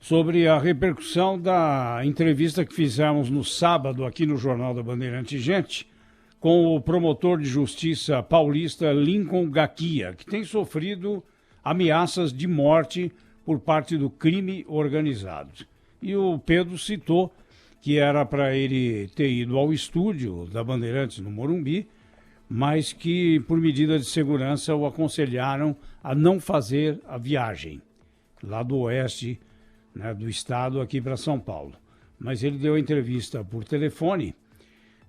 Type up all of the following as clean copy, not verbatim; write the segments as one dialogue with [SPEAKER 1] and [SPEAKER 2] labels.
[SPEAKER 1] sobre a repercussão da entrevista que fizemos no sábado aqui no Jornal da Bandeirante Gente com o promotor de justiça paulista Lincoln Gaquia, que tem sofrido ameaças de morte por parte do crime organizado. E o Pedro citou que era para ele ter ido ao estúdio da Bandeirantes no Morumbi, mas que por medida de segurança o aconselharam a não fazer a viagem lá do oeste, né, do estado aqui para São Paulo. Mas ele deu a entrevista por telefone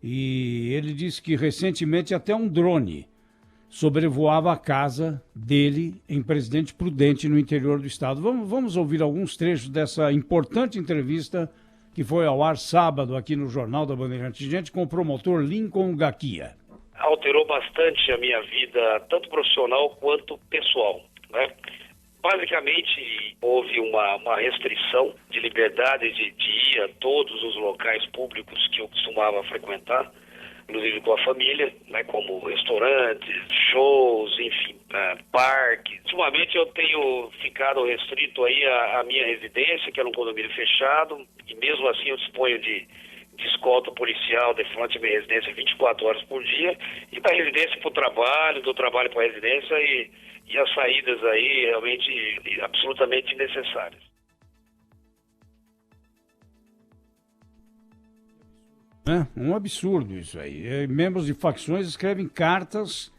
[SPEAKER 1] e ele disse que recentemente até um drone sobrevoava a casa dele em Presidente Prudente, no interior do estado. Vamos ouvir alguns trechos dessa importante entrevista que foi ao ar sábado aqui no Jornal da Bandeirante Gente com o promotor Lincoln Gaquia.
[SPEAKER 2] Alterou bastante a minha vida, tanto profissional quanto pessoal, né? Basicamente, houve uma restrição de liberdade de ir a todos os locais públicos que eu costumava frequentar, inclusive com a família, né, como restaurantes, shows, enfim, parques. Ultimamente eu tenho ficado restrito aí à minha residência, que era um condomínio fechado, e mesmo assim eu disponho de escolta policial de frente à minha residência 24 horas por dia, e da residência para o trabalho, do trabalho para a residência, e as saídas aí realmente absolutamente necessárias.
[SPEAKER 1] É um absurdo isso aí. Membros de facções escrevem cartas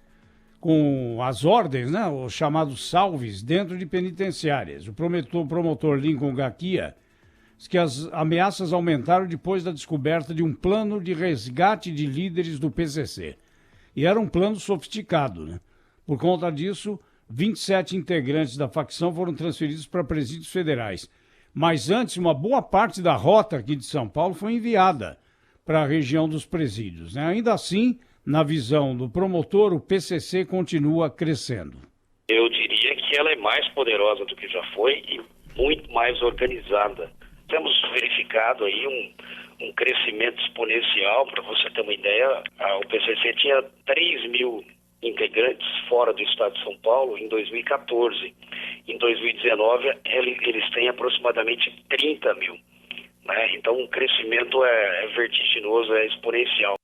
[SPEAKER 1] com as ordens, né, os chamados salves, dentro de penitenciárias. O promotor Lincoln Gaquia diz que as ameaças aumentaram depois da descoberta de um plano de resgate de líderes do PCC. E era um plano sofisticado, né? Por conta disso, 27 integrantes da facção foram transferidos para presídios federais. Mas antes, uma boa parte da rota aqui de São Paulo foi enviada para a região dos presídios, né? Ainda assim, na visão do promotor, o PCC continua crescendo.
[SPEAKER 2] Eu diria que ela é mais poderosa do que já foi e muito mais organizada. Temos verificado aí um crescimento exponencial. Para você ter uma ideia, o PCC tinha 3 mil integrantes fora do estado de São Paulo em 2014. Em 2019, eles têm aproximadamente 30 mil. Né? Então, o crescimento é vertiginoso, é exponencial.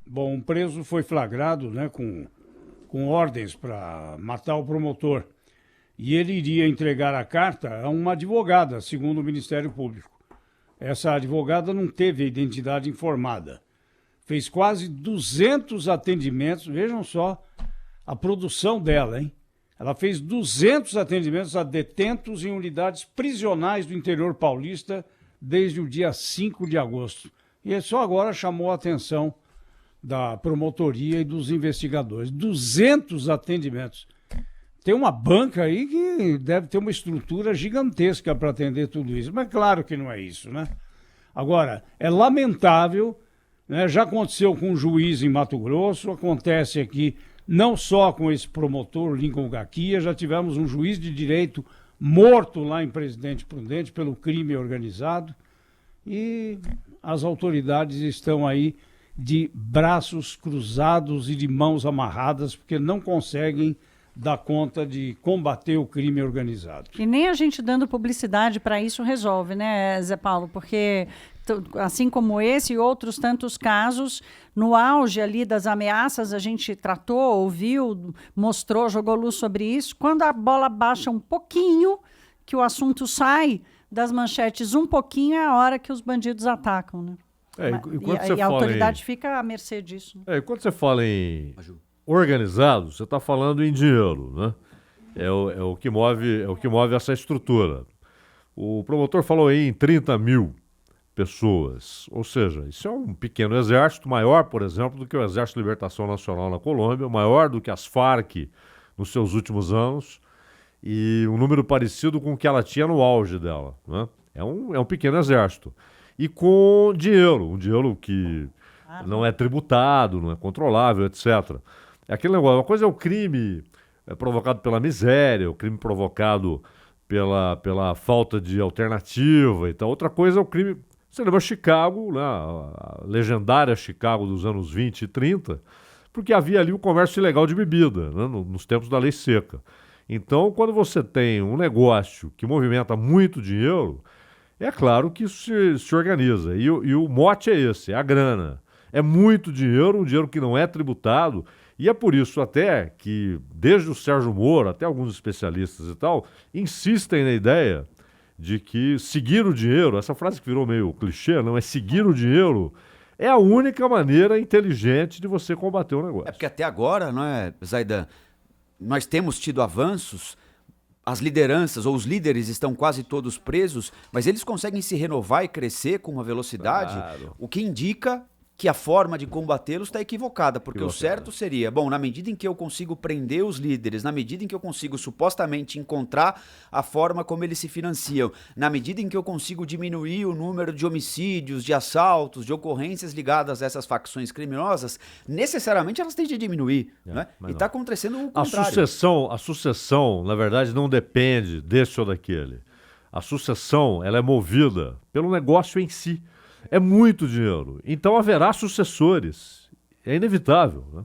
[SPEAKER 1] Bom, um preso foi flagrado, né, com ordens para matar o promotor. E ele iria entregar a carta a uma advogada, segundo o Ministério Público. Essa advogada não teve a identidade informada. Fez quase 200 atendimentos, vejam só a produção dela, hein? Ela fez 200 atendimentos a detentos em unidades prisionais do interior paulista desde o dia 5 de agosto. E só agora chamou a atenção da promotoria e dos investigadores. 200 atendimentos. Tem uma banca aí que deve ter uma estrutura gigantesca para atender tudo isso. Mas claro que não é isso, né? Agora, é lamentável, né? Já aconteceu com um juiz em Mato Grosso, acontece aqui não só com esse promotor Lincoln Gaquia, já tivemos um juiz de direito morto lá em Presidente Prudente pelo crime organizado. E as autoridades estão aí de braços cruzados e de mãos amarradas porque não conseguem dar conta de combater o crime organizado.
[SPEAKER 3] E nem a gente dando publicidade para isso resolve, né, Zé Paulo? Porque, assim como esse e outros tantos casos, no auge ali das ameaças, a gente tratou, ouviu, mostrou, jogou luz sobre isso. Quando a bola baixa um pouquinho, que o assunto sai das manchetes um pouquinho, é a hora que os bandidos atacam, né? E a autoridade fica à mercê disso.
[SPEAKER 4] E quando você fala em organizado, você está falando em dinheiro, né? É o que move essa estrutura. O promotor falou aí em 30 mil pessoas, ou seja, isso é um pequeno exército, maior, por exemplo, do que o Exército de Libertação Nacional na Colômbia, maior do que as Farc nos seus últimos anos, e um número parecido com o que ela tinha no auge dela, né? É um pequeno exército. E com dinheiro, um dinheiro que não é tributado, não é controlável, etc. É aquele negócio, uma coisa é o crime provocado pela miséria, o crime provocado pela falta de alternativa e tal. Outra coisa é o crime... Você lembra Chicago, né, a legendária Chicago dos anos 20 e 30, porque havia ali o comércio ilegal de bebida, né, nos tempos da Lei Seca. Então, quando você tem um negócio que movimenta muito dinheiro, é claro que isso se organiza. E o mote é esse, é a grana. É muito dinheiro, um dinheiro que não é tributado. E é por isso até que, desde o Sérgio Moro, até alguns especialistas e tal, insistem na ideia de que seguir o dinheiro, essa frase que virou meio clichê, não é seguir o dinheiro, é a única maneira inteligente de você combater o negócio.
[SPEAKER 5] É porque até agora, não é, Zaidan, nós temos tido avanços, as lideranças ou os líderes estão quase todos presos, mas eles conseguem se renovar e crescer com uma velocidade, o que indica que a forma de combatê-los está equivocada, porque o certo seria, bom, na medida em que eu consigo prender os líderes, na medida em que eu consigo supostamente encontrar a forma como eles se financiam, na medida em que eu consigo diminuir o número de homicídios, de assaltos, de ocorrências ligadas a essas facções criminosas, necessariamente elas têm de diminuir, né? E está acontecendo o contrário.
[SPEAKER 4] A sucessão, na verdade, não depende desse ou daquele. A sucessão, ela é movida pelo negócio em si. É muito dinheiro. Então haverá sucessores. É inevitável, né?